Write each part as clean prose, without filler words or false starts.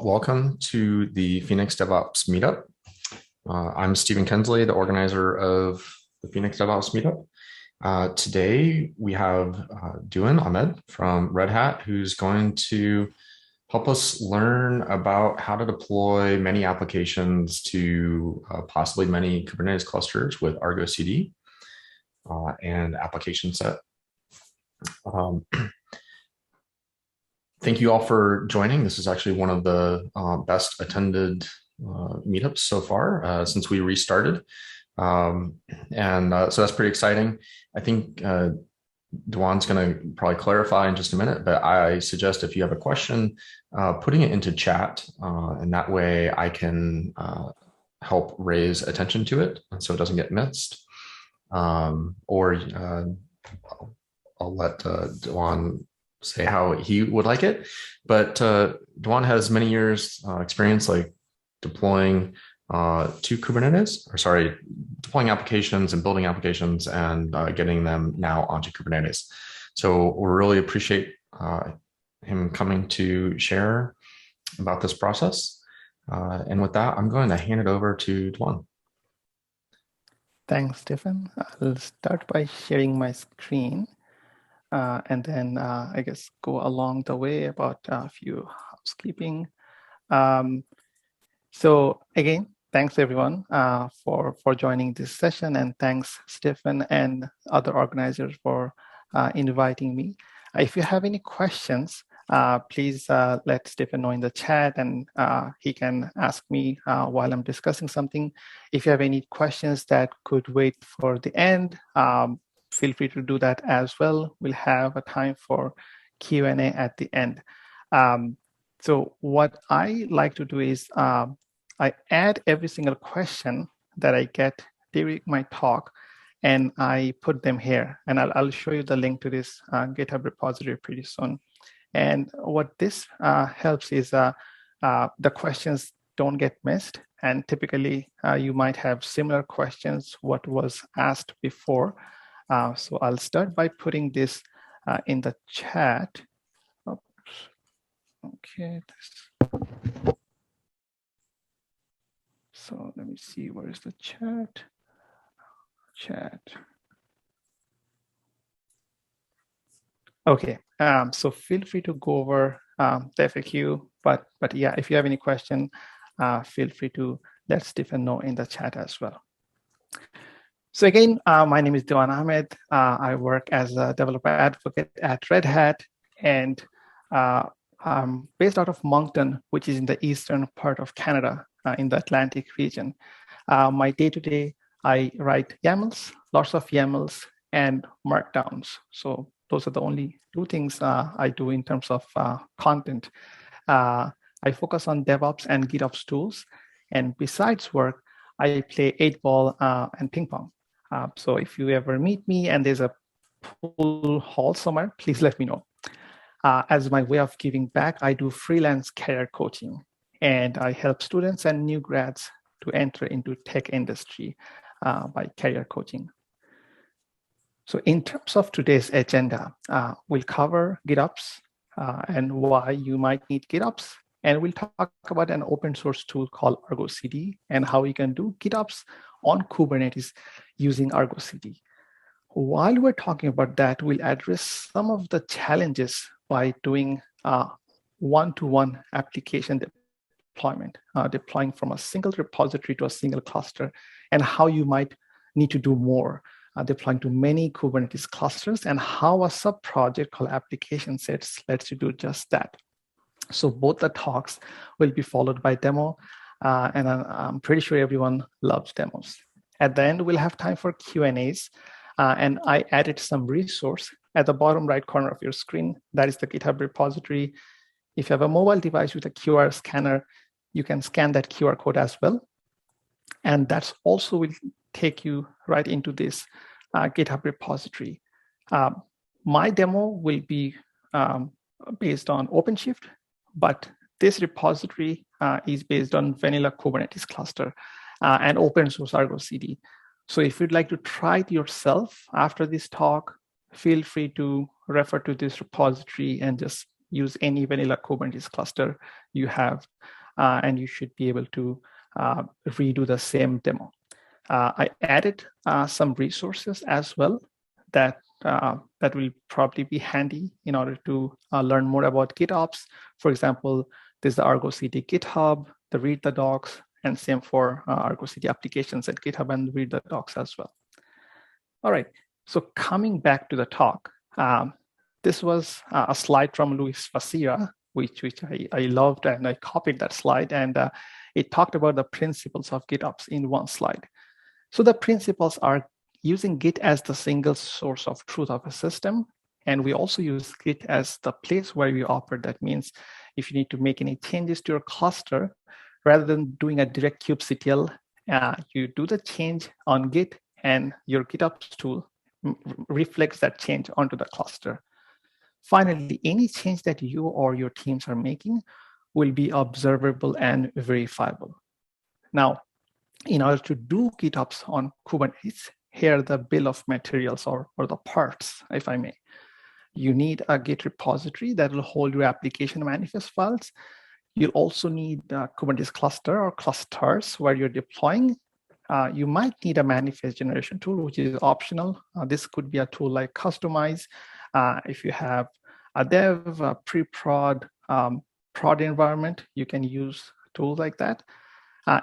Welcome to the Phoenix DevOps Meetup. I'm Stephen Kensley, the organizer of the Phoenix DevOps Meetup. Today we have Dewan Ahmed from Red Hat, who's going to help us learn about how to deploy many applications to possibly many Kubernetes clusters with Argo CD and ApplicationSet. Thank you all for joining. This is actually one of the best attended meetups so far since we restarted. So that's pretty exciting. I think Dewan's going to probably clarify in just a minute, but I suggest if you have a question, putting it into chat, and that way I can help raise attention to it so it doesn't get missed. I'll let Dewan say how he would like it, but Dewan has many years experience like deploying to Kubernetes, deploying applications and building applications and getting them now onto Kubernetes. So we really appreciate him coming to share about this process. And with that, I'm going to hand it over to Dewan. Thanks, Stephen. I'll start by sharing my screen. And then I guess go along the way about a few housekeeping. So again, thanks everyone for joining this session, and thanks Stephen and other organizers for inviting me. If you have any questions, please let Stephen know in the chat, and he can ask me while I'm discussing something. If you have any questions that could wait for the end, feel free to do that as well. We'll have a time for Q&A at the end. So what I like to do is I add every single question that I get during my talk, and I put them here. And I'll show you the link to this GitHub repository pretty soon. And what this helps is the questions don't get missed. And typically, you might have similar questions what was asked before. So I'll start by putting this in the chat. Oops. Okay. So let me see, where is the chat? Okay, so feel free to go over the FAQ, but yeah, if you have any question, feel free to let Stephen know in the chat as well. So again, my name is Dewan Ahmed. I work as a developer advocate at Red Hat, and I'm based out of Moncton, which is in the eastern part of Canada, in the Atlantic region. My day-to-day, I write YAMLs, lots of YAMLs, and markdowns. So those are the only two things I do in terms of content. I focus on DevOps and GitOps tools, and besides work, I play 8-ball and ping pong. So if you ever meet me and there's a pool hall somewhere, please let me know. As my way of giving back, I do freelance career coaching, and I help students and new grads to enter into tech industry by career coaching. So in terms of today's agenda, we'll cover GitOps and why you might need GitOps. And we'll talk about an open source tool called Argo CD and how you can do GitOps on Kubernetes using Argo CD. While we're talking about that, we'll address some of the challenges by doing one-to-one application deployment, deploying from a single repository to a single cluster, and how you might need to do more, deploying to many Kubernetes clusters, and how a sub-project called ApplicationSet lets you do just that. So both the talks will be followed by demo, and I'm pretty sure everyone loves demos. At the end, we'll have time for Q&As, and I added some resource at the bottom right corner of your screen. That is the GitHub repository. If you have a mobile device with a QR scanner, you can scan that QR code as well. And that's also will take you right into this GitHub repository. My demo will be based on OpenShift, but this repository is based on vanilla Kubernetes cluster and open source Argo CD. So if you'd like to try it yourself after this talk, feel free to refer to this repository and just use any vanilla Kubernetes cluster you have, and you should be able to redo the same demo. I added some resources as well that will probably be handy in order to learn more about GitOps. For example, there's the Argo CD GitHub, the read the docs, and same for Argo CD ApplicationSet GitHub and read the docs as well. All right, so coming back to the talk, this was a slide from Luis Facira, which I loved, and I copied that slide, and it talked about the principles of GitOps in one slide. So the principles are using Git as the single source of truth of a system, and we also use Git as the place where you operate. That means if you need to make any changes to your cluster, rather than doing a direct kubectl, you do the change on Git, and your GitOps tool reflects that change onto the cluster. Finally, any change that you or your teams are making will be observable and verifiable. Now, in order to do GitOps on Kubernetes, here are the bill of materials or the parts, if I may. You need a Git repository that will hold your application manifest files. You'll also need a Kubernetes cluster or clusters where you're deploying. You might need a manifest generation tool, which is optional. This could be a tool like Customize. If you have a dev, a pre-prod, prod environment, you can use tools like that.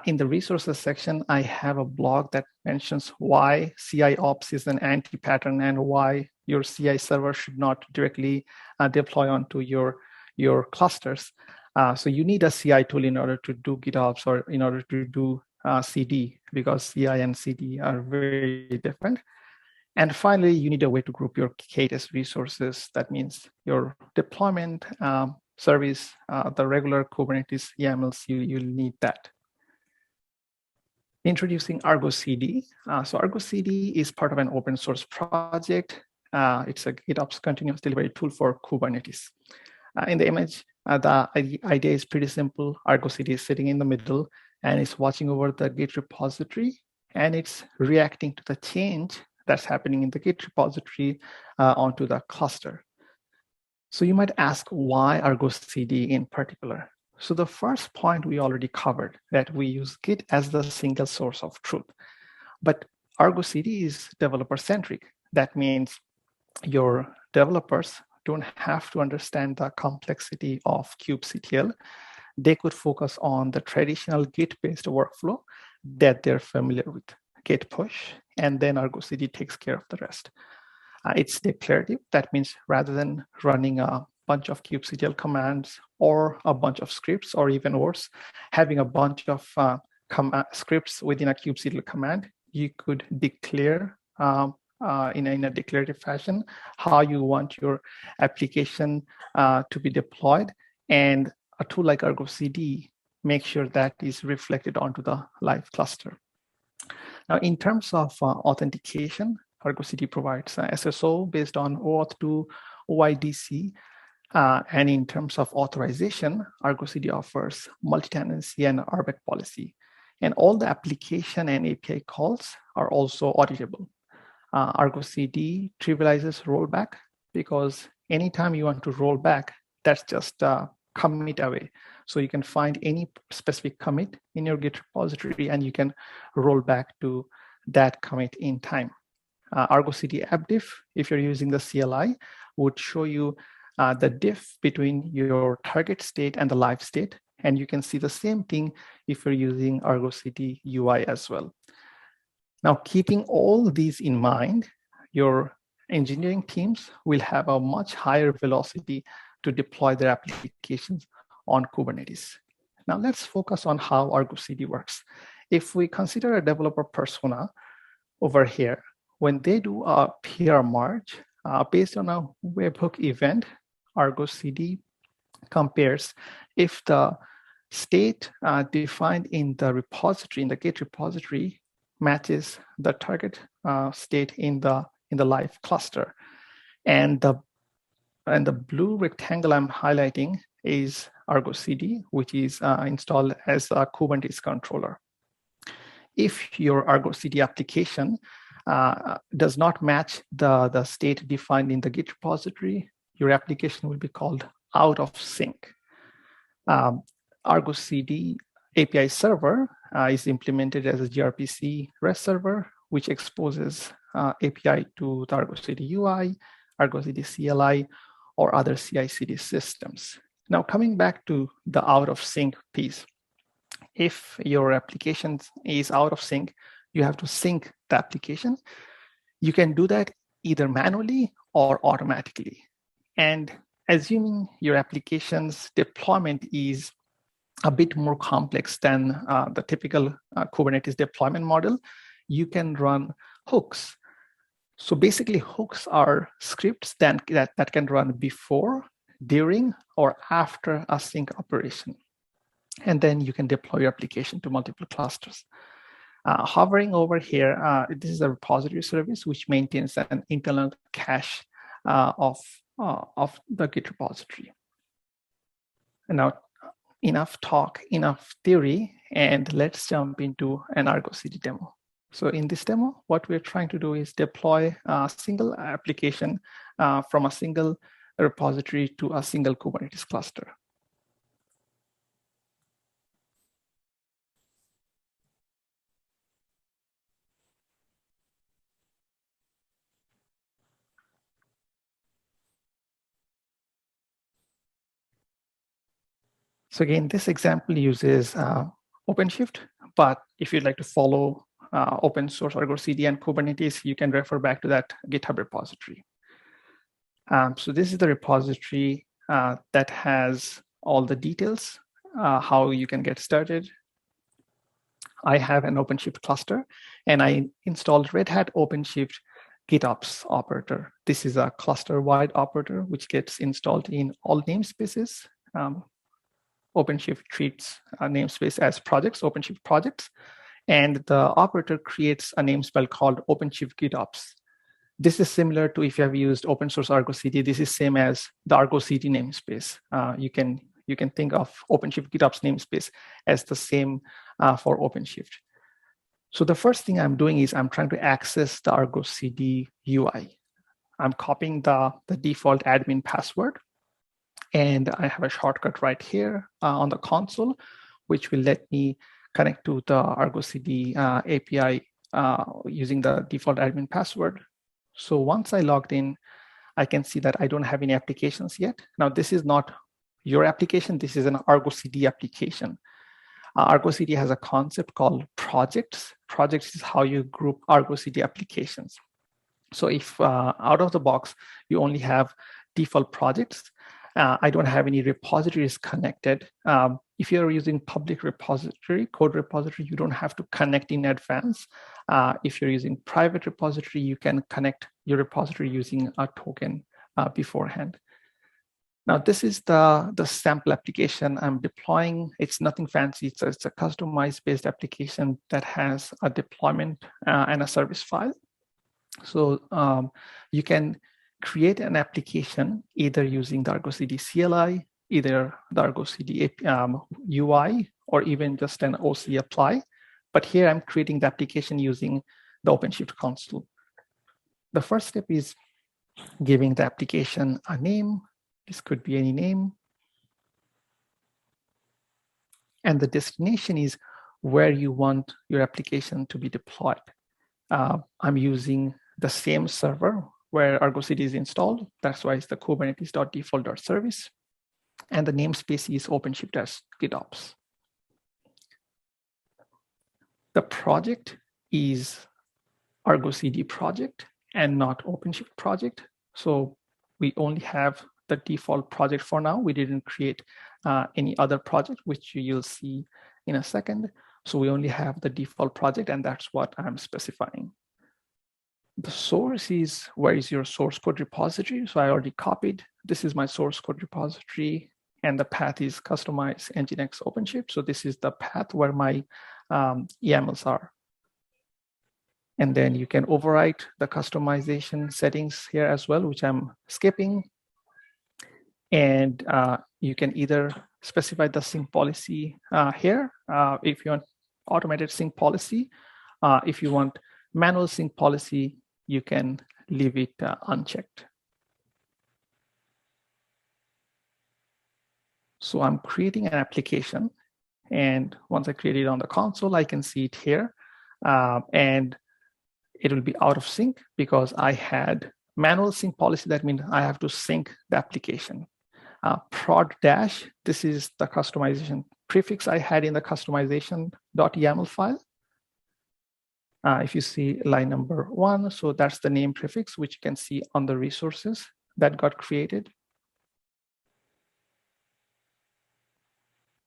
In the resources section, I have a blog that mentions why CI ops is an anti-pattern and why your CI server should not directly deploy onto your clusters. So you need a CI tool in order to do GitOps or in order to do CD, because CI and CD are very different. And finally, you need a way to group your KTest resources. That means your deployment service, the regular Kubernetes YAMLs, you'll need that. Introducing Argo CD. So Argo CD is part of an open source project. It's a GitOps continuous delivery tool for Kubernetes. In the image, the idea is pretty simple. Argo CD is sitting in the middle, and it's watching over the Git repository, and it's reacting to the change that's happening in the Git repository onto the cluster. So you might ask, why Argo CD in particular? So the first point we already covered, that we use Git as the single source of truth. But Argo CD is developer-centric. That means your developers don't have to understand the complexity of kubectl. They could focus on the traditional Git-based workflow that they're familiar with, Git push, and then Argo CD takes care of the rest. It's declarative. That means rather than running a bunch of kubectl commands or a bunch of scripts, or even worse, having a bunch of scripts within a kubectl command, you could declare in a declarative fashion how you want your application to be deployed, and a tool like Argo CD makes sure that is reflected onto the live cluster. Now, in terms of authentication, Argo CD provides SSO based on OAuth 2, OIDC, and in terms of authorization, Argo CD offers multi-tenancy and RBAC policy. And all the application and API calls are also auditable. Argo CD trivializes rollback, because anytime you want to roll back, that's just a commit away. So you can find any specific commit in your Git repository, and you can roll back to that commit in time. Argo CD AppDiff, if you're using the CLI, would show you the diff between your target state and the live state. And you can see the same thing if you're using Argo CD UI as well. Now, keeping all these in mind, your engineering teams will have a much higher velocity to deploy their applications on Kubernetes. Now, let's focus on how Argo CD works. If we consider a developer persona over here, when they do a PR merge based on a webhook event, Argo CD compares if the state defined in the repository, in the Git repository, matches the target state in the live cluster. And the blue rectangle I'm highlighting is Argo CD, which is installed as a Kubernetes controller. If your Argo CD application does not match the state defined in the Git repository, your application will be called out of sync. Argo CD API server is implemented as a gRPC REST server, which exposes API to the Argo CD UI, Argo CD CLI, or other CI/CD systems. Now, coming back to the out of sync piece, if your application is out of sync, you have to sync the application. You can do that either manually or automatically. And assuming your application's deployment is a bit more complex than the typical Kubernetes deployment model, you can run hooks. So basically, hooks are scripts that can run before, during, or after a sync operation. And then you can deploy your application to multiple clusters. Hovering over here, this is a repository service which maintains an internal cache of the Git repository. And now, enough talk, enough theory, and let's jump into an Argo Cd demo. So in this demo, what we're trying to do is deploy a single application from a single repository to a single Kubernetes cluster. So again, this example uses OpenShift, but if you'd like to follow open source Argo CD and Kubernetes, you can refer back to that GitHub repository. So this is the repository that has all the details, how you can get started. I have an OpenShift cluster, and I installed Red Hat OpenShift GitOps operator. This is a cluster-wide operator which gets installed in all namespaces. OpenShift treats a namespace as projects, OpenShift projects, and the operator creates a namespace called OpenShift GitOps. This is similar to if you have used open source Argo CD. This is same as the Argo CD namespace. You can think of OpenShift GitOps namespace as the same for OpenShift. So the first thing I'm doing is I'm trying to access the Argo CD UI. I'm copying the default admin password. And I have a shortcut right here on the console, which will let me connect to the Argo CD API using the default admin password. So once I logged in, I can see that I don't have any applications yet. Now, this is not your application. This is an Argo CD application. Argo CD has a concept called projects. Projects is how you group Argo CD applications. So if out of the box, you only have default projects, I don't have any repositories connected. If you're using public repository, code repository, you don't have to connect in advance. If you're using private repository, you can connect your repository using a token beforehand. Now, this is the sample application I'm deploying. It's nothing fancy. It's a customized based application that has a deployment and a service file. So you can create an application either using the Argo CD CLI, either the Argo CD UI, or even just an OC apply. But here I'm creating the application using the OpenShift console. The first step is giving the application a name. This could be any name. And the destination is where you want your application to be deployed. I'm using the same server where Argo CD is installed. That's why it's the kubernetes.default.service. And the namespace is OpenShift as GitOps. The project is Argo CD project and not OpenShift project. So we only have the default project for now. We didn't create any other project, which you'll see in a second. So we only have the default project, and that's what I'm specifying. The source is, where is your source code repository? So I already copied. This is my source code repository, and the path is customize Nginx OpenShift. So this is the path where my YAMLs are. And then you can overwrite the customization settings here as well, which I'm skipping. And you can either specify the sync policy here if you want automated sync policy. If you want manual sync policy, you can leave it unchecked. So I'm creating an application, and once I create it on the console, I can see it here, and it will be out of sync because I had manual sync policy. That means I have to sync the application. Prod dash, this is the customization prefix I had in the customization.yaml file. If you see line number 1, so that's the name prefix, which you can see on the resources that got created.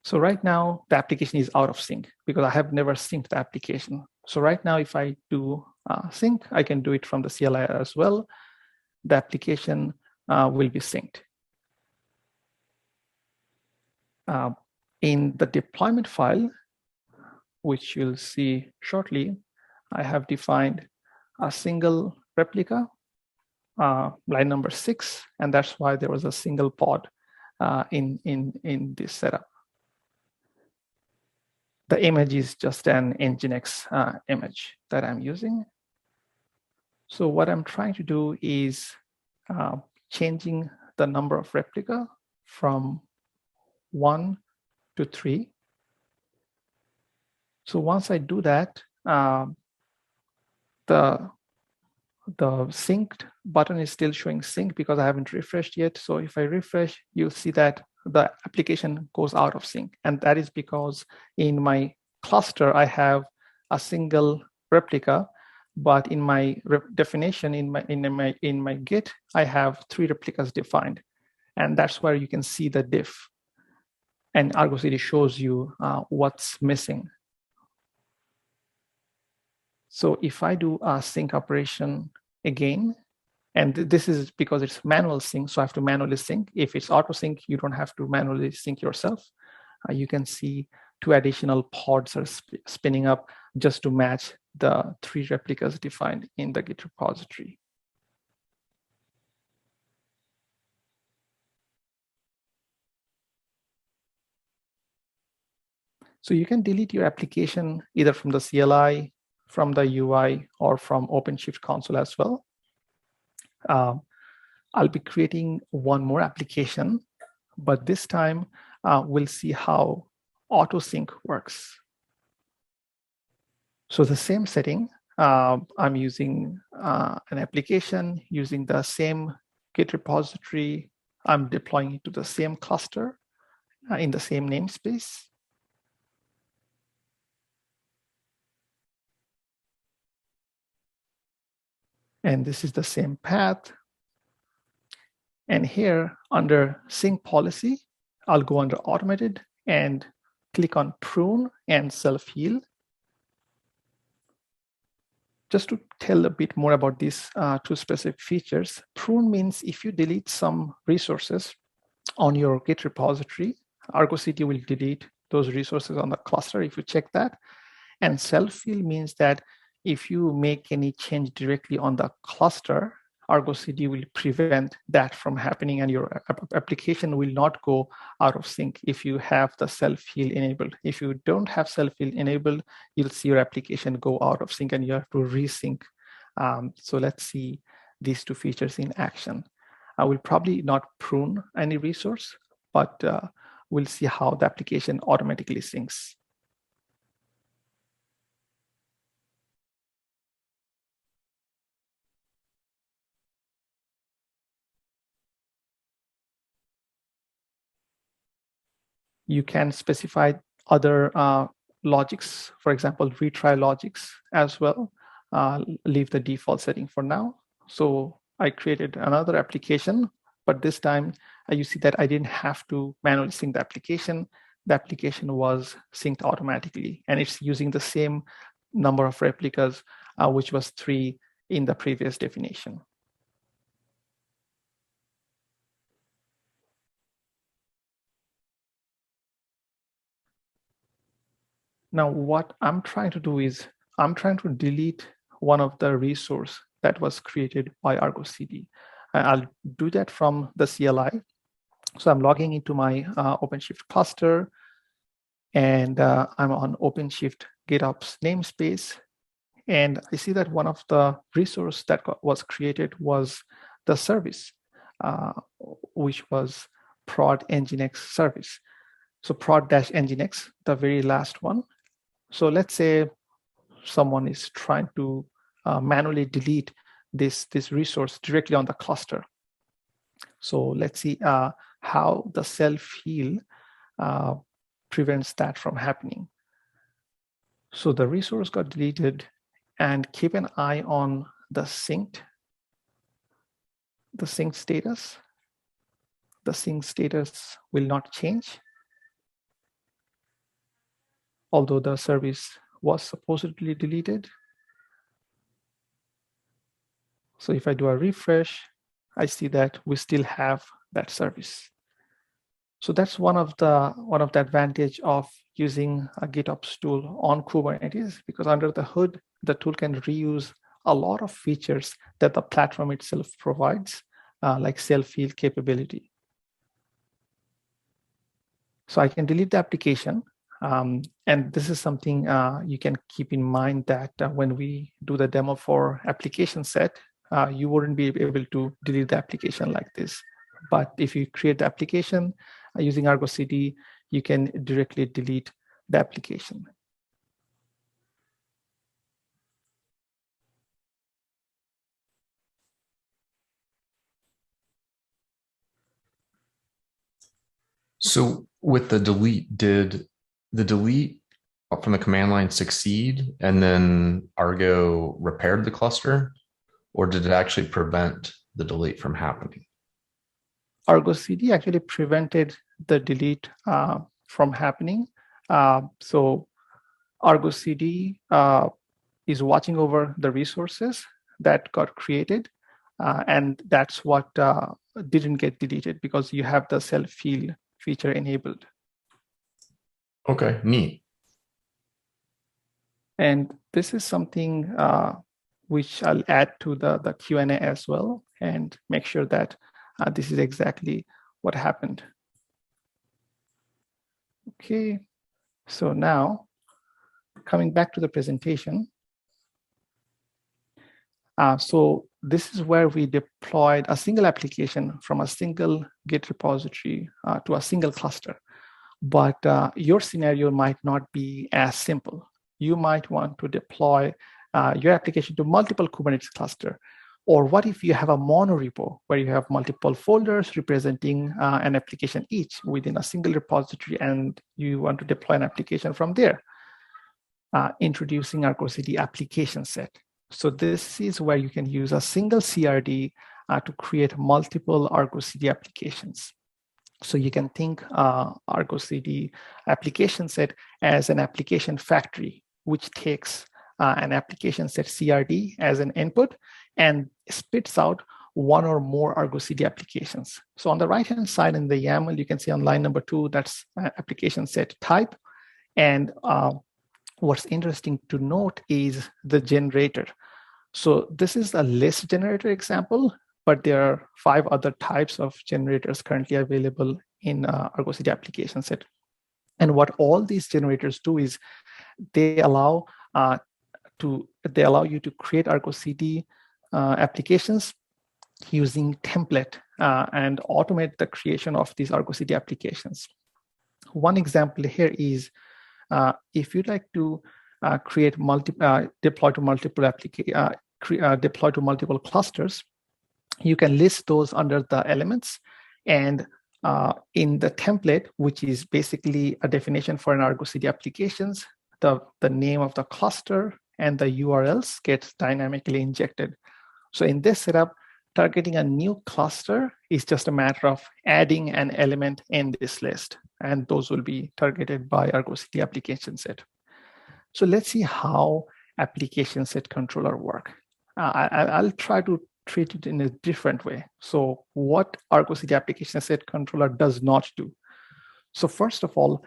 So right now, the application is out of sync because I have never synced the application. So right now, if I do sync, I can do it from the CLI as well. The application will be synced. In the deployment file, which you'll see shortly, I have defined a single replica, line number 6, and that's why there was a single pod in this setup. The image is just an Nginx image that I'm using. So what I'm trying to do is changing the number of replica from 1 to 3. So once I do that, the synced button is still showing sync because I haven't refreshed yet. So if I refresh, you'll see that the application goes out of sync. And that is because in my cluster, I have a single replica, but in my definition, in my Git, I have 3 replicas defined. And that's where you can see the diff. And Argo Cd shows you what's missing. So if I do a sync operation again, and this is because it's manual sync, so I have to manually sync. If it's auto sync, you don't have to manually sync yourself. You can see 2 additional pods are spinning up just to match the 3 replicas defined in the Git repository. So you can delete your application either from the CLI, from the UI, or from OpenShift console as well. I'll be creating one more application, but this time we'll see how auto sync works. So the same setting, I'm using an application using the same Git repository. I'm deploying it to the same cluster in the same namespace. And this is the same path. And here under sync policy, I'll go under automated and click on Prune and Self-Heal. Just to tell a bit more about these 2 specific features, Prune means if you delete some resources on your Git repository, Argo Cd will delete those resources on the cluster if you check that. And Self-Heal means that if you make any change directly on the cluster, Argo Cd will prevent that from happening, and your application will not go out of sync if you have the Self-Heal enabled. If you don't have Self-Heal enabled, you'll see your application go out of sync and you have to resync. So let's see these 2 features in action. I will probably not prune any resource, but we'll see how the application automatically syncs. You can specify other logics, for example, retry logics as well. Leave the default setting for now. So I created another application, but this time you see that I didn't have to manually sync the application. The application was synced automatically, and it's using the same number of replicas, which was 3 in the previous definition. Now, what I'm trying to do is I'm trying to delete one of the resource that was created by Argo Cd. I'll do that from the CLI. So I'm logging into my OpenShift cluster, and I'm on OpenShift GitOps namespace. And I see that one of the resource that was created was the service, which was prod nginx service. So prod-nginx, the very last one. So let's say someone is trying to manually delete this resource directly on the cluster. So let's see how the self-heal prevents that from happening. So the resource got deleted, and keep an eye on the synced status. The sync status will not change, although the service was supposedly deleted. So if I do a refresh, I see that we still have that service. So that's one of the advantage of using a GitOps tool on Kubernetes, because under the hood, the tool can reuse a lot of features that the platform itself provides, like self-heal capability. So I can delete the application. And this is something you can keep in mind, that when we do the demo for ApplicationSet, you wouldn't be able to delete the application like this. But if you create the application using Argo CD, you can directly delete the application. So with the delete, did the delete from the command line succeed and then Argo repaired the cluster, or did it actually prevent the delete from happening? Argo CD actually prevented the delete from happening. So Argo CD is watching over the resources that got created, and that's what didn't get deleted, because you have the self-heal feature enabled. Okay, neat. And this is something which I'll add to the Q&A as well, and make sure that this is exactly what happened. Okay, so now coming back to the presentation. So this is where we deployed a single application from a single Git repository to a single cluster. But your scenario might not be as simple. You might want to deploy your application to multiple Kubernetes cluster. Or what if you have a monorepo where you have multiple folders representing an application each within a single repository, and you want to deploy an application from there? Introducing Argo CD ApplicationSet. So this is where you can use a single CRD to create multiple Argo CD applications. So you can think Argo CD ApplicationSet as an application factory, which takes an ApplicationSet CRD as an input and spits out one or more Argo CD applications. So on the right-hand side in the YAML, you can see on line number 2, that's ApplicationSet type. And what's interesting to note is the generator. So this is a list generator example, but there are 5 other types of generators currently available in Argo CD ApplicationSet. And what all these generators do is they allow you to create Argo CD applications using template and automate the creation of these Argo CD applications. One example here is if you'd like to deploy to multiple clusters, you can list those under the elements, and in the template, which is basically a definition for an Argo CD applications, the name of the cluster and the URLs gets dynamically injected. So in this setup, targeting a new cluster is just a matter of adding an element in this list, and those will be targeted by Argo CD ApplicationSet. So let's see how ApplicationSet controller work. I'll try to treat it in a different way. So what Argo CD ApplicationSet controller does not do. So first of all,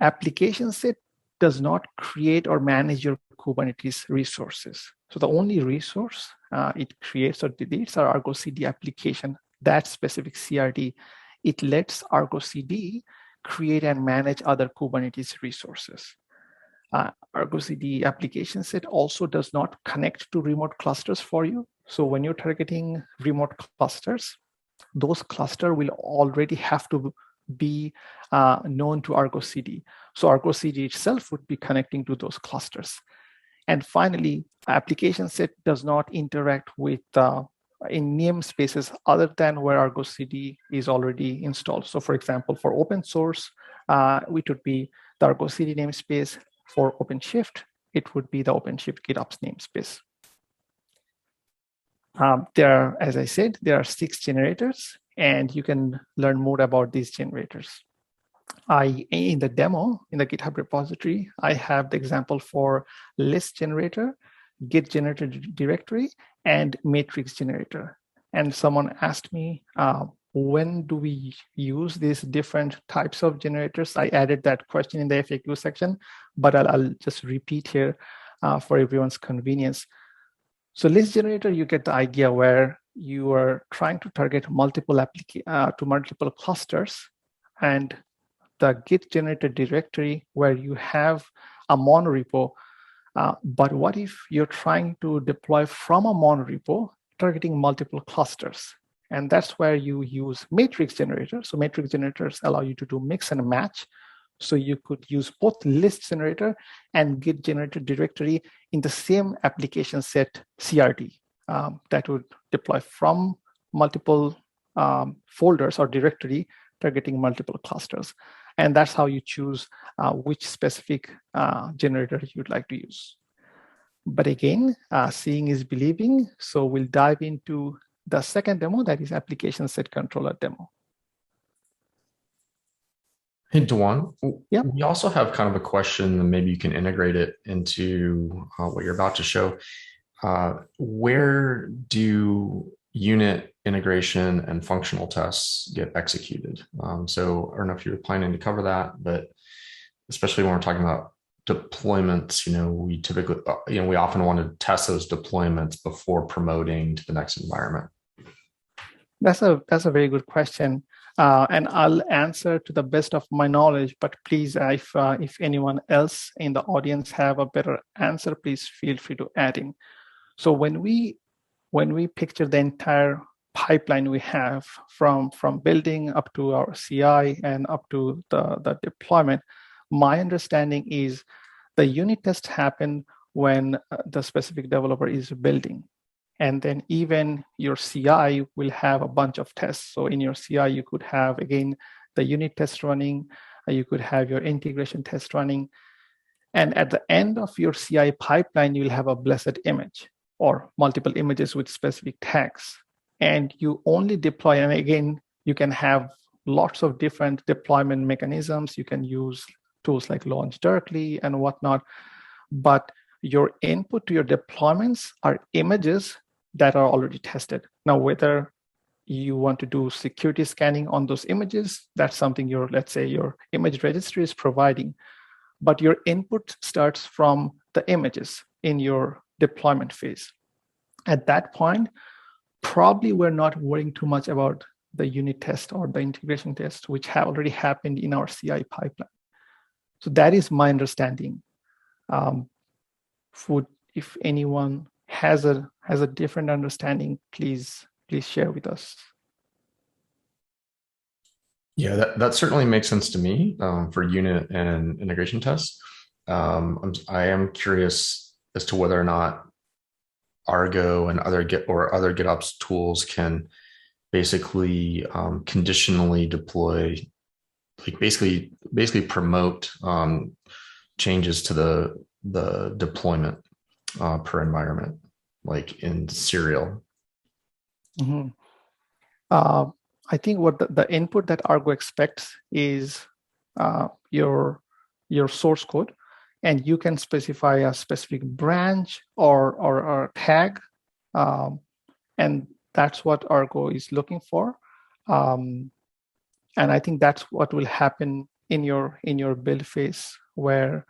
ApplicationSet does not create or manage your Kubernetes resources. So the only resource it creates or deletes are Argo CD application, that specific CRD. It lets Argo CD create and manage other Kubernetes resources. Argo CD ApplicationSet also does not connect to remote clusters for you. So when you're targeting remote clusters, those cluster will already have to be known to Argo CD. So Argo CD itself would be connecting to those clusters. And finally, ApplicationSet does not interact with in namespaces other than where Argo CD is already installed. So for example, for open source, it would be the Argo CD namespace. For OpenShift, it would be the OpenShift GitOps namespace. As I said, there are 6 generators, and you can learn more about these generators. In the demo, in the GitHub repository, I have the example for list generator, Git Generated Directory, and matrix generator. And someone asked me, when do we use these different types of generators? I added that question in the FAQ section, but I'll just repeat here for everyone's convenience. So list generator, you get the idea where you are trying to target multiple clusters, and the Git Generated Directory where you have a monorepo. But what if you're trying to deploy from a monorepo targeting multiple clusters? And that's where you use matrix generators. So matrix generators allow you to do mix and match. So you could use both list generator and Git Generated Directory in the same ApplicationSet CRD that would deploy from multiple folders or directory targeting multiple clusters. And that's how you choose which specific generator you'd like to use. But again, seeing is believing. So we'll dive into the second demo, that is ApplicationSet controller demo. Hey, Dewan, Yeah. We also have kind of a question, and maybe you can integrate it into what you're about to show. Where do unit integration and functional tests get executed? So I don't know if you're planning to cover that, but especially when we're talking about deployments, we typically, we often want to test those deployments before promoting to the next environment. That's a very good question. And I'll answer to the best of my knowledge, but please, if anyone else in the audience have a better answer, please feel free to add in. So when we picture the entire pipeline we have from building up to our CI and up to the deployment, my understanding is the unit tests happen when the specific developer is building. And then even your CI will have a bunch of tests. So in your CI, you could have, again, the unit test running, you could have your integration test running. And at the end of your CI pipeline, you'll have a blessed image or multiple images with specific tags. And you only deploy, and again, you can have lots of different deployment mechanisms. You can use tools like launch directly and whatnot. But your input to your deployments are images that are already tested. Now, whether you want to do security scanning on those images, that's something let's say your image registry is providing. But your input starts from the images in your deployment phase. At that point, probably we're not worrying too much about the unit test or the integration test, which have already happened in our CI pipeline. So that is my understanding. If anyone has a different understanding, please share with us. Yeah, that certainly makes sense to me for unit and integration tests. I am curious as to whether or not Argo and other GitOps tools can basically conditionally deploy, like basically promote changes to the deployment per environment, like in serial. Mm-hmm. I think what the input that Argo expects is your source code, and you can specify a specific branch or tag, and that's what Argo is looking for. And I think that's what will happen in your build phase, where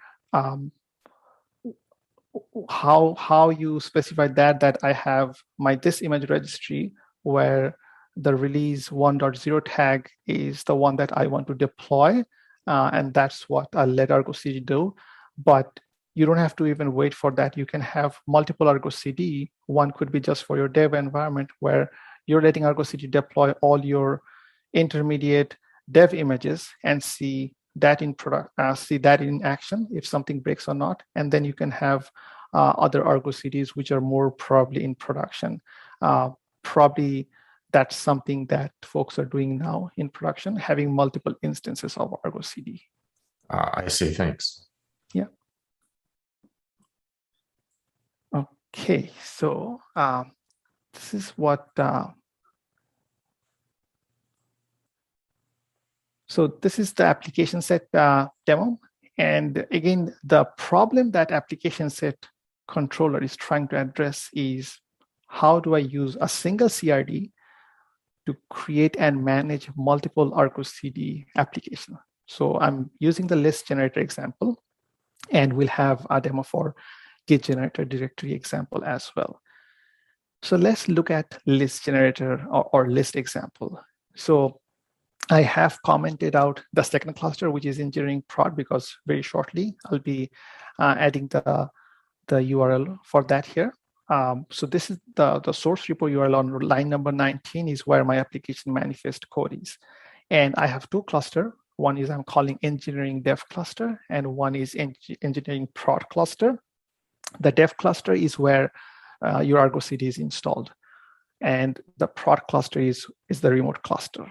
how you specify that I have this image registry where the release 1.0 tag is the one that I want to deploy, and that's what I'll let Argo CD do. But you don't have to even wait for that. You can have multiple Argo CD. One could be just for your dev environment, where you're letting Argo Cd deploy all your intermediate dev images and see that in action if something breaks or not, and then you can have other Argo CDs which are more probably in production. Probably that's something that folks are doing now in production, having multiple instances of Argo Cd. I see. Thanks. Yeah. Okay, so this is what. So this is the ApplicationSet demo. And again, the problem that ApplicationSet controller is trying to address is how do I use a single CRD to create and manage multiple Argo CD applications. So I'm using the list generator example, and we'll have a demo for Git Generated Directory example as well. So let's look at list generator or list example. So I have commented out the second cluster, which is engineering prod, because very shortly I'll be adding the URL for that here. So this is the source repo URL on line number 19 is where my application manifest code is. And I have two clusters. One is I'm calling engineering dev cluster, and one is engineering prod cluster. The dev cluster is where your Argo CD is installed. And the prod cluster is the remote cluster.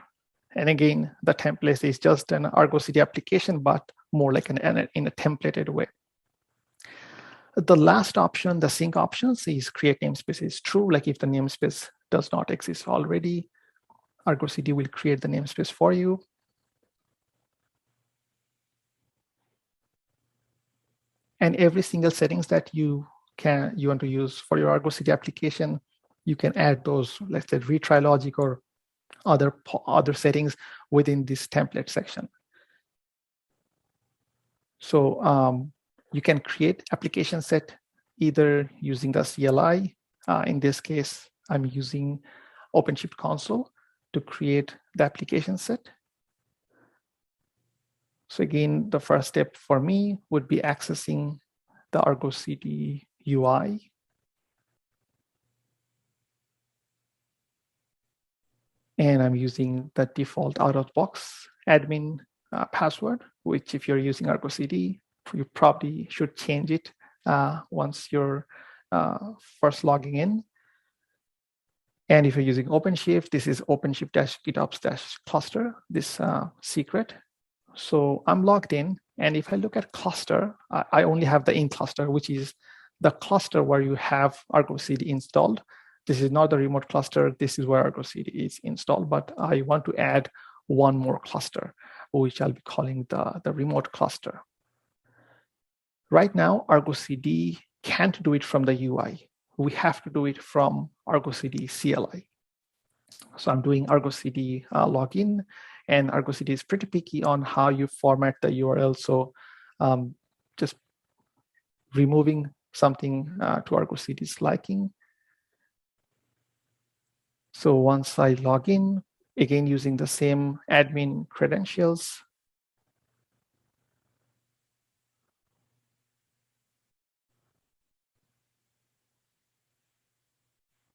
And again, the template is just an Argo CD application, but more like in a templated way. The last option, the sync options, is create namespace is true. Like if the namespace does not exist already, Argo CD will create the namespace for you. And every single settings that you want to use for your Argo CD application, you can add those, let's say, retry logic or other settings within this template section. So you can create application set either using the CLI. In this case, I'm using OpenShift console to create the application set. So again, the first step for me would be accessing the Argo CD UI. And I'm using the default out-of-box admin password, which if you're using Argo CD, you probably should change it once you're first logging in. And if you're using OpenShift, this is OpenShift-GitOps-cluster, this secret. So I'm logged in, and if I look at cluster, I only have the in cluster, which is the cluster where you have Argo CD installed. This is not the remote cluster. This is where Argo CD is installed, but I want to add one more cluster, which I'll be calling the remote cluster. Right now, Argo CD can't do it from the UI. We have to do it from Argo CD CLI. So I'm doing Argo CD login, and Argo CD is pretty picky on how you format the URL. So just removing something to Argo CD's liking. So once I log in, again using the same admin credentials,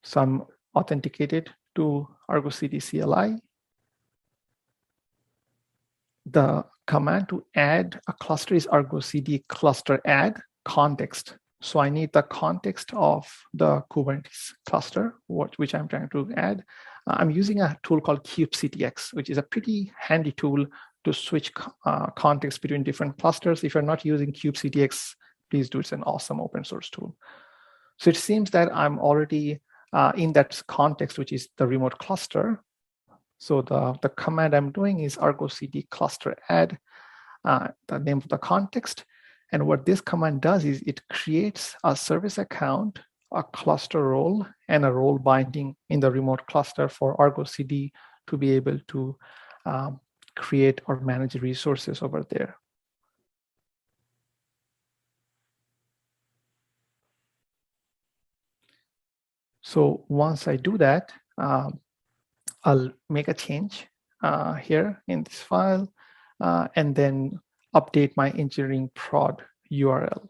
so I'm authenticated to Argo CD CLI. The command to add a cluster is Argo CD cluster add context. So I need the context of the Kubernetes cluster, which I'm trying to add. I'm using a tool called kubectx, which is a pretty handy tool to switch context between different clusters. If you're not using kubectx, please do. It's an awesome open source tool. So it seems that I'm already in that context, which is the remote cluster. So the command I'm doing is Argo CD cluster add, the name of the context. And what this command does is it creates a service account, a cluster role, and a role binding in the remote cluster for Argo CD to be able to create or manage resources over there. So once I do that, I'll make a change here in this file and then update my engineering prod URL.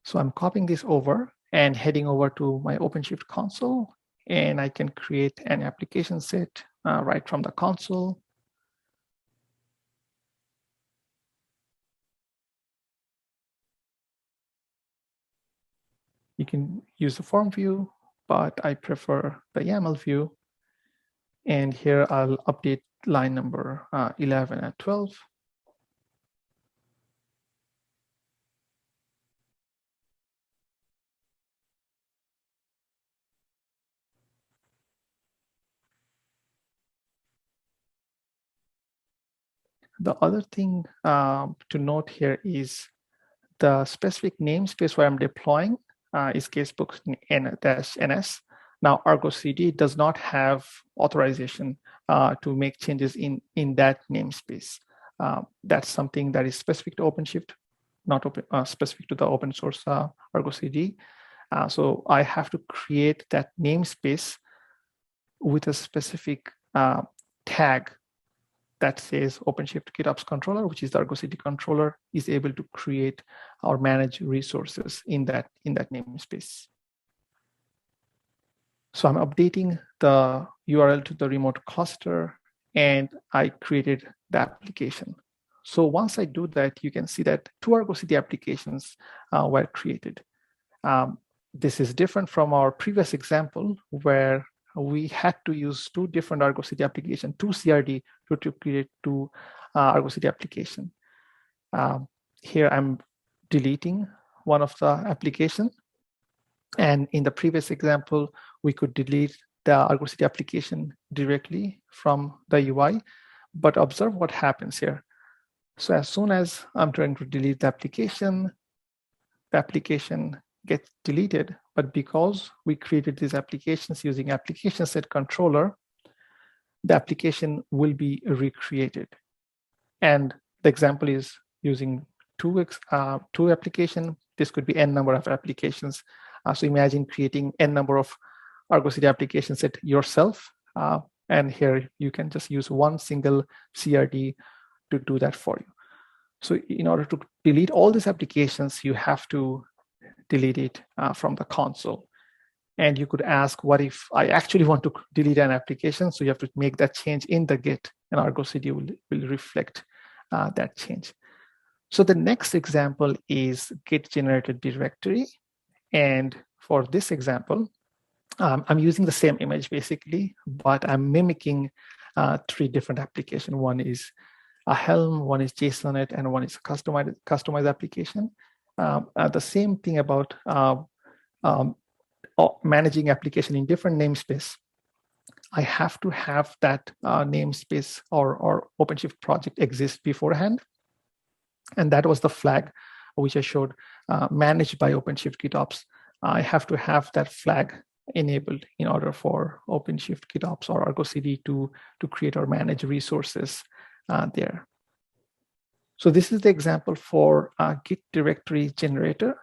So I'm copying this over and heading over to my OpenShift console, and I can create an application set right from the console. You can use the form view, but I prefer the YAML view. And here I'll update line number 11 and 12. The other thing to note here is the specific namespace where I'm deploying is casebook -ns. Now, Argo CD does not have authorization to make changes in that namespace. That's something that is specific to OpenShift, not specific to the open source Argo CD. So I have to create that namespace with a specific tag that says OpenShift GitOps controller, which is the Argo CD controller, is able to create or manage resources in that namespace. So I'm updating the URL to the remote cluster, and I created the application. So once I do that, you can see that 2 Argo CD applications were created. This is different from our previous example where we had to use 2 different Argo CD applications, 2 CRD to create 2 Argo CD application. Here I'm deleting one of the application. And in the previous example, we could delete the Argo CD application directly from the UI, but observe what happens here. So as soon as I'm trying to delete the application gets deleted, but because we created these applications using ApplicationSet controller, the application will be recreated. And the example is using two applications. This could be n number of applications. So imagine creating n number of Argo CD ApplicationSet yourself. And here you can just use one single CRD to do that for you. So in order to delete all these applications, you have to delete it from the console. And you could ask, what if I actually want to delete an application? So you have to make that change in the Git, and Argo CD will reflect that change. So the next example is Git Generated Directory. And for this example, I'm using the same image basically, but I'm mimicking 3 different applications. One is a Helm, one is JSONet, and one is a customized application. The same thing about managing application in different namespace. I have to have that namespace or OpenShift project exist beforehand. And that was the flag which I showed, managed by OpenShift GitOps. I have to have that flag enabled in order for OpenShift GitOps or Argo CD to create or manage resources there. So this is the example for Git Directory Generator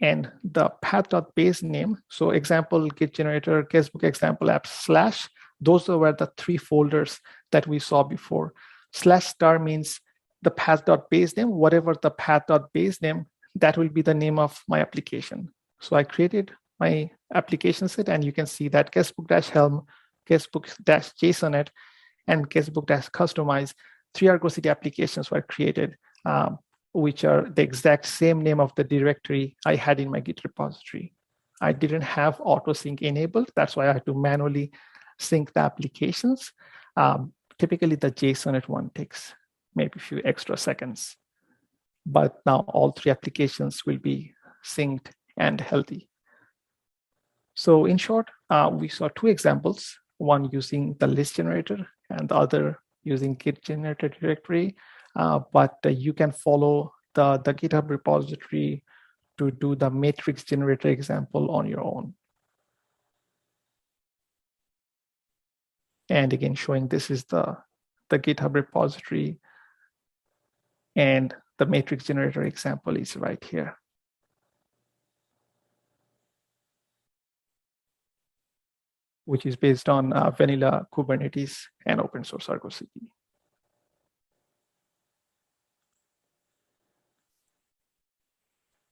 and the path.base name. So example, Git Generator, Casebook example apps / those were the 3 folders that we saw before. /* means the path.base name, whatever the path.base name, that will be the name of my application. So I created my application set, and you can see that casebook-helm, casebook-jsonet, and casebook-customize 3 Argo CD applications were created, which are the exact same name of the directory I had in my Git repository. I didn't have auto-sync enabled. That's why I had to manually sync the applications. Typically, the JSONet one takes maybe a few extra seconds. But now all 3 applications will be synced and healthy. So in short, we saw 2 examples, one using the list generator and the other using Git Generated Directory. But you can follow the GitHub repository to do the matrix generator example on your own. And again, showing this is the GitHub repository, and the matrix generator example is right here. Which is based on vanilla Kubernetes and open source Argo CD.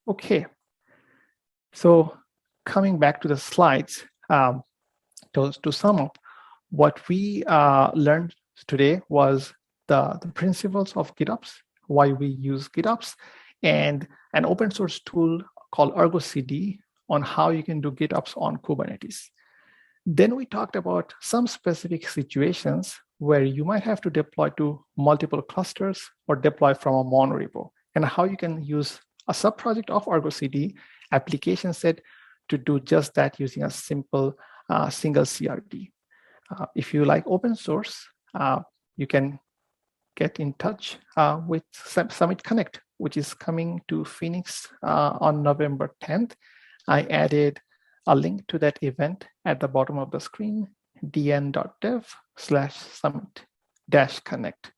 Okay, So coming back to the slides, to sum up, what we learned today was the principles of GitOps, why we use GitOps, and an open source tool called Argo CD on how you can do GitOps on Kubernetes. Then we talked about some specific situations where you might have to deploy to multiple clusters or deploy from a monorepo, and how you can use a subproject of Argo CD ApplicationSet to do just that using a simple single CRD. If you like open source, you can get in touch with Summit Connect, which is coming to Phoenix on November 10th. I added a link to that event at the bottom of the screen, dn.dev/summit-connect.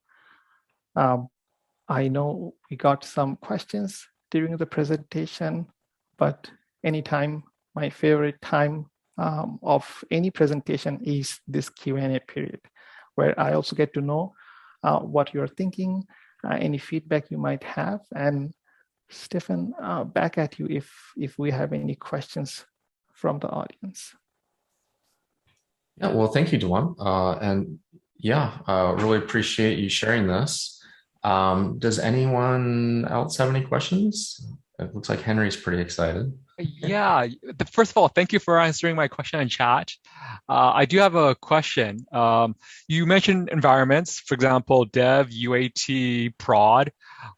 I know we got some questions during the presentation, but anytime, my favorite time of any presentation is this Q&A period, where I also get to know what you're thinking, any feedback you might have. And Stephen, back at you if we have any questions from the audience. Yeah, well, thank you, Dewan. And yeah, really appreciate you sharing this. Does anyone else have any questions? It looks like Henry's pretty excited. Yeah, first of all, thank you for answering my question in chat. I do have a question. You mentioned environments, for example, dev, UAT, prod.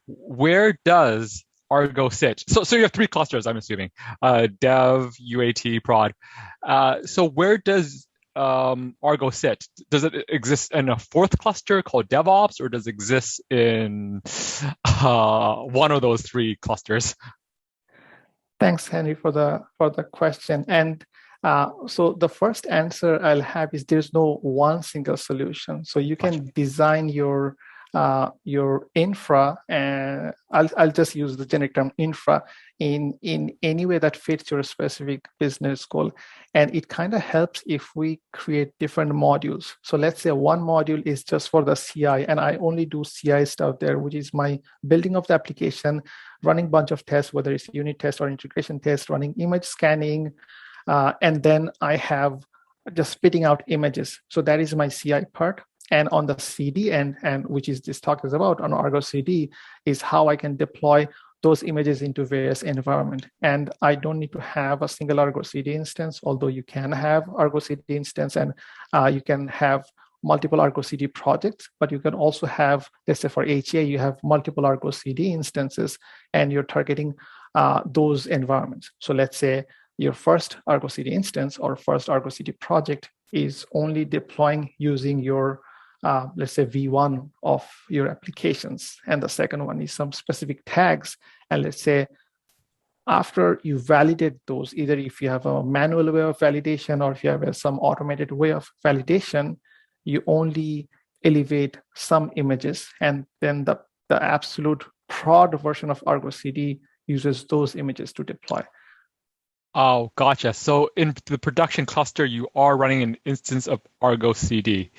Where does Argo sit? So you have three clusters, I'm assuming, dev, UAT, prod. So where does Argo sit? Does it exist in a fourth cluster called DevOps, or does it exist in one of those three clusters? Thanks, Henry, for the question. And so the first answer I'll have is there's no one single solution. So you can design your infra, and I'll just use the generic term infra in any way that fits your specific business goal. And it kind of helps if we create different modules. So let's say one module is just for the CI, and I only do CI stuff there, which is my building of the application, running a bunch of tests, whether it's unit test or integration test, running image scanning, and then I have just spitting out images. So that is my CI part. And on the CD and which is this talk is about on Argo CD, is how I can deploy those images into various environments. And I don't need to have a single Argo CD instance, although you can have Argo CD instance, and you can have multiple Argo CD projects, but you can also have, let's say for HA, you have multiple Argo CD instances, and you're targeting those environments. So let's say your first Argo CD instance or first Argo CD project is only deploying using your let's say V1 of your applications, and the second one is some specific tags. And let's say after you validate those, either if you have a manual way of validation or if you have some automated way of validation, you only elevate some images, and then the absolute prod version of Argo CD uses those images to deploy. Oh, gotcha. So in the production cluster, you are running an instance of Argo CD.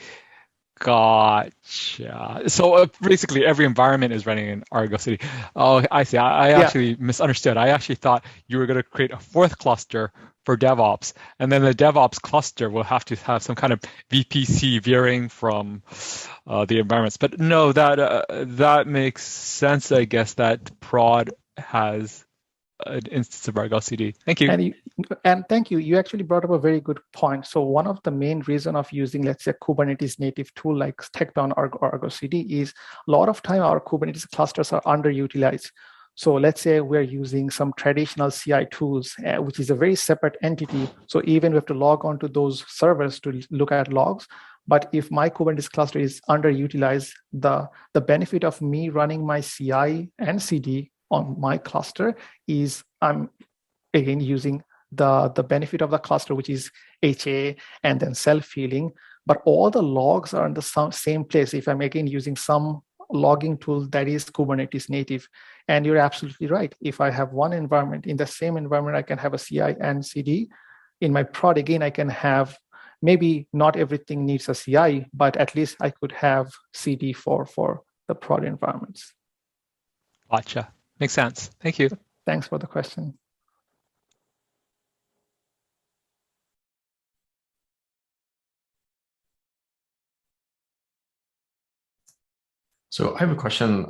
Gotcha. So basically, every environment is running in Argo CD. Oh, I see. I actually misunderstood. I actually thought you were going to create a fourth cluster for DevOps, and then the DevOps cluster will have to have some kind of VPC veering from the environments. But no, that makes sense. I guess that prod has an instance of Argo CD. Thank you. And thank you. You actually brought up a very good point. So one of the main reason of using, let's say, Kubernetes native tool like Tekton or Argo CD is a lot of time our Kubernetes clusters are underutilized. So let's say we're using some traditional CI tools, which is a very separate entity. So even we have to log on to those servers to look at logs. But if my Kubernetes cluster is underutilized, the benefit of me running my CI and CD on my cluster is I'm again using the benefit of the cluster, which is HA and then self-healing, but all the logs are in the same place if I'm again using some logging tool that is Kubernetes native. And you're absolutely right. If I have one environment, in the same environment, I can have a CI and CD. In my prod, again, I can have, maybe not everything needs a CI, but at least I could have CD for the prod environments. Gotcha. Makes sense. Thank you. Thanks for the question. So I have a question.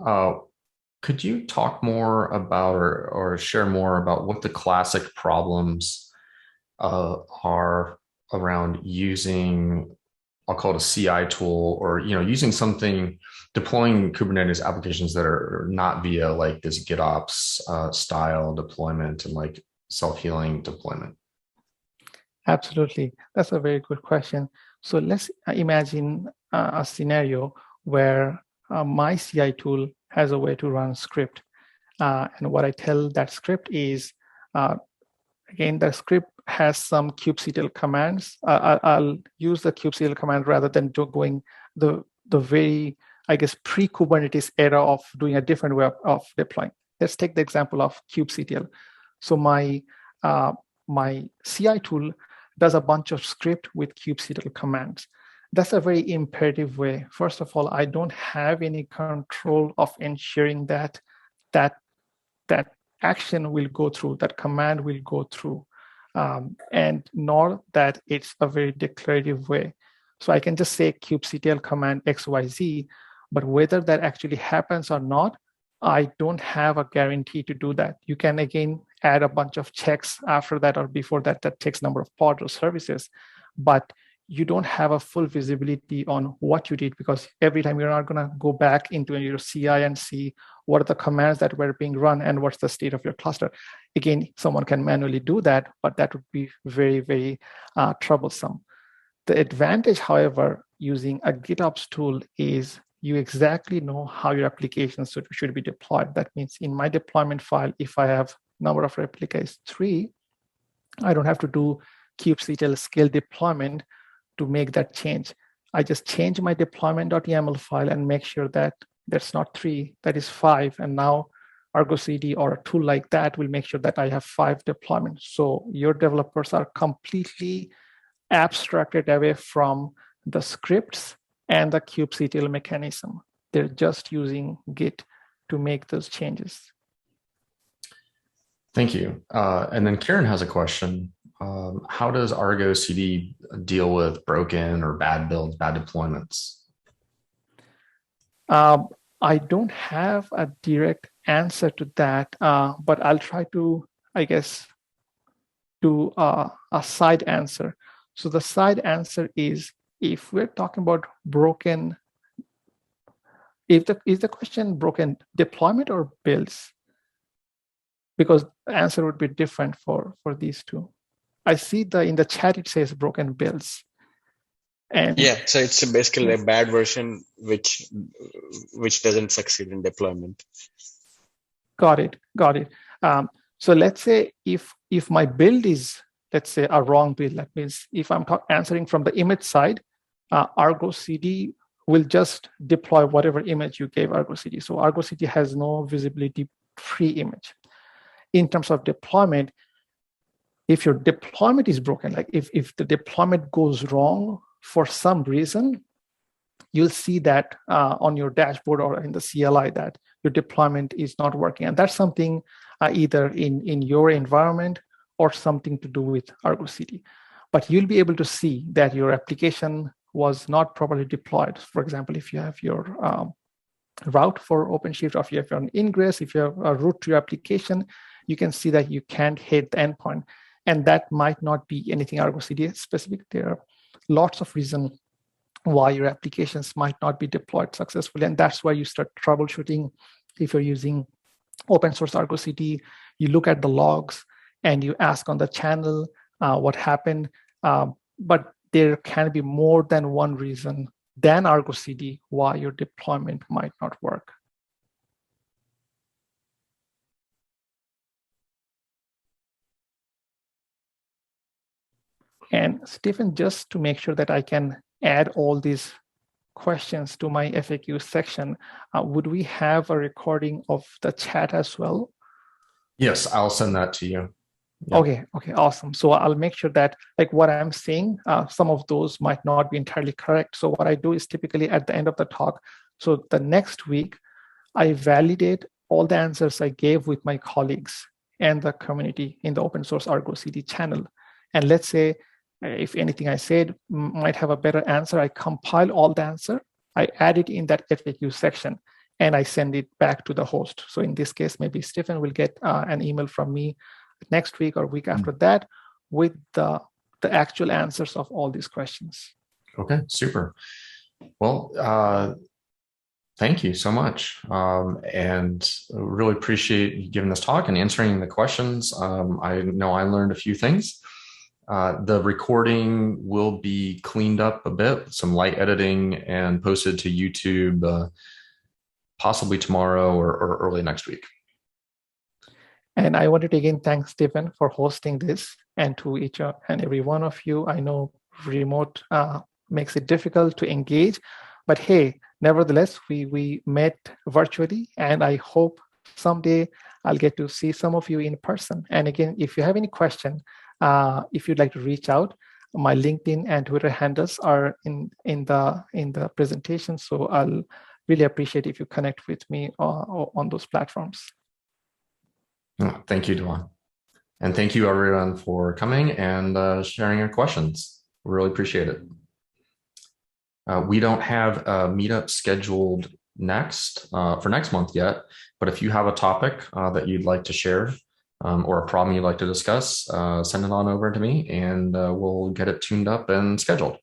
Could you talk more about or share more about what the classic problems are around using, I'll call it a CI tool, or using something, deploying Kubernetes applications that are not via like this GitOps style deployment and like self-healing deployment? Absolutely. That's a very good question. So let's imagine a scenario where my CI tool has a way to run script. And what I tell that script is, again, the script has some kubectl commands. I'll use the kubectl command rather than going the very, I guess, pre-Kubernetes era of doing a different way of deploying. Let's take the example of kubectl. So my CI tool does a bunch of script with kubectl commands. That's a very imperative way. First of all, I don't have any control of ensuring that action will go through, that command will go through, and nor that it's a very declarative way. So I can just say kubectl command XYZ, but whether that actually happens or not, I don't have a guarantee to do that. You can, again, add a bunch of checks after that or before that takes number of pods or services, but you don't have a full visibility on what you did, because every time you're not going to go back into your CI and see what are the commands that were being run and what's the state of your cluster. Again, someone can manually do that, but that would be very, very troublesome. The advantage, however, using a GitOps tool is you exactly know how your applications should be deployed. That means in my deployment file, if I have number of replicas 3, I don't have to do kubectl scale deployment to make that change. I just change my deployment.yaml file and make sure that that's not 3, that is 5. And now Argo CD or a tool like that will make sure that I have 5 deployments. So your developers are completely abstracted away from the scripts and the kubectl mechanism. They're just using Git to make those changes. Thank you. And then Karen has a question. How does Argo CD deal with broken or bad builds, bad deployments? I don't have a direct answer to that, but I'll try to, I guess, do a side answer. So the side answer is, if we're talking about broken, is the question broken deployment or builds? Because the answer would be different for these two. I see in the chat it says broken builds. And yeah, so it's basically a bad version which doesn't succeed in deployment. Got it. So let's say if my build is, let's say, a wrong build, that means if I'm answering from the image side, Argo CD will just deploy whatever image you gave Argo CD. So Argo CD has no visibility pre-image. In terms of deployment, if your deployment is broken, like if the deployment goes wrong for some reason, you'll see that on your dashboard or in the CLI that your deployment is not working. And that's something either in your environment or something to do with Argo CD. But you'll be able to see that your application was not properly deployed. For example, if you have your route for OpenShift, or if you have an ingress, if you have a route to your application, you can see that you can't hit the endpoint. And that might not be anything Argo CD specific. There are lots of reasons why your applications might not be deployed successfully. And that's why you start troubleshooting. If you're using open source Argo CD, you look at the logs and you ask on the channel what happened. But there can be more than one reason than Argo CD why your deployment might not work. And Stephen, just to make sure that I can add all these questions to my FAQ section, would we have a recording of the chat as well? Yes, I'll send that to you. Yep. Okay, awesome. So I'll make sure that, like, what I'm saying, some of those might not be entirely correct. So what I do is typically at the end of the talk, so the next week, I validate all the answers I gave with my colleagues and the community in the open source Argo CD channel. And let's say, if anything I said might have a better answer, I compile all the answer, I add it in that FAQ section. and I send it back to the host. So in this case, maybe Stephen will get an email from me next week or week after that with the actual answers of all these questions. Okay, super. Well, thank you so much. And really appreciate you giving this talk and answering the questions. I know I learned a few things. The recording will be cleaned up a bit, some light editing, and posted to YouTube possibly tomorrow or early next week. And I wanted to again thank Stephen for hosting this, and to each and every one of you. I know remote makes it difficult to engage, but hey, nevertheless, we met virtually, and I hope someday I'll get to see some of you in person. And again, if you have any question, if you'd like to reach out, my LinkedIn and Twitter handles are in the presentation. So I'll really appreciate if you connect with me on those platforms. Thank you, Dewan. And thank you everyone for coming and sharing your questions. We really appreciate it. We don't have a meetup scheduled for next month yet, but if you have a topic that you'd like to share or a problem you'd like to discuss, send it on over to me and we'll get it tuned up and scheduled.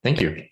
Thank you.